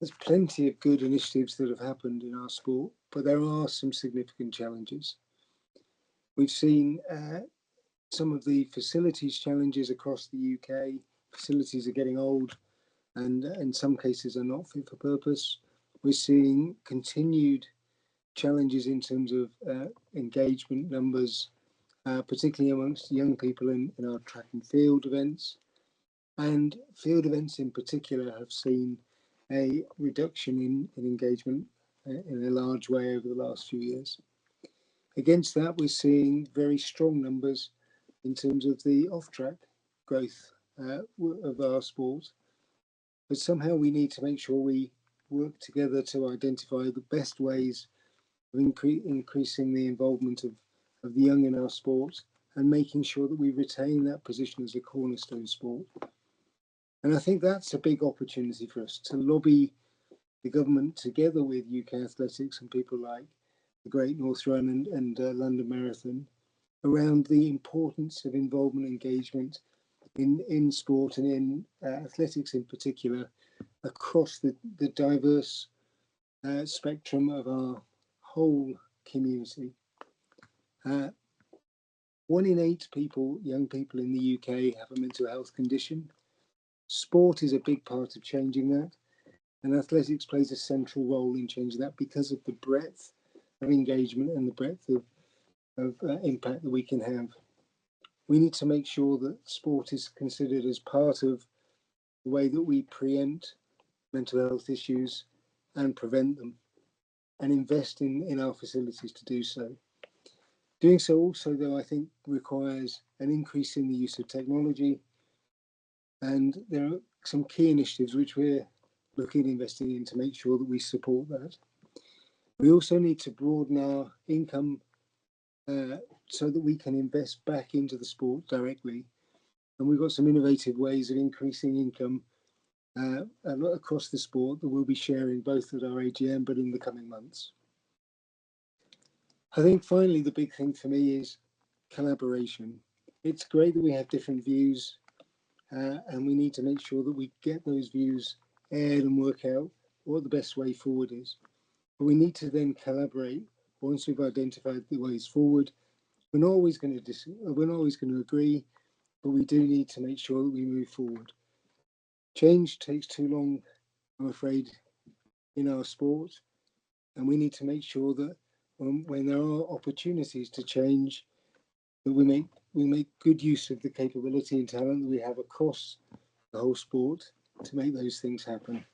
There's plenty of good initiatives that have happened in our sport, but there are some significant challenges. We've seen some of the facilities challenges across the UK. Facilities are getting old and in some cases are not fit for purpose. We're seeing continued challenges in terms of engagement numbers, particularly amongst young people in our track and field events. And field events in particular have seen a reduction in engagement in a large way over the last few years. Against that, we're seeing very strong numbers in terms of the off-track growth of our sport. But somehow we need to make sure we work together to identify the best ways of increasing the involvement of the young in our sport and making sure that we retain that position as a cornerstone sport. And I think that's a big opportunity for us to lobby the government together with UK athletics and people like the Great North Run and London Marathon around the importance of involvement and engagement in sport and in athletics in particular across the diverse spectrum of our whole community. 1 in 8 people, young people in the UK, have a mental health condition. Sport is a big part of changing that, and athletics plays a central role in changing that because of the breadth of engagement and the breadth of impact that we can have. We need to make sure that sport is considered as part of the way that we preempt mental health issues and prevent them, and invest in our facilities to do so. Doing so also, though, I think requires an increase in the use of technology, and there are some key initiatives which we're looking at investing in to make sure that we support that. We also need to broaden our income so that we can invest back into the sport directly. And we've got some innovative ways of increasing income across the sport that we'll be sharing both at our AGM but in the coming months. I think finally the big thing for me is collaboration. It's great that we have different views and we need to make sure that we get those views aired and work out what the best way forward is. But we need to then collaborate once we've identified the ways forward. We're not always going to agree, but we do need to make sure that we move forward. Change takes too long, I'm afraid, in our sport, and we need to make sure that when there are opportunities to change, that we make good use of the capability and talent that we have across the whole sport to make those things happen.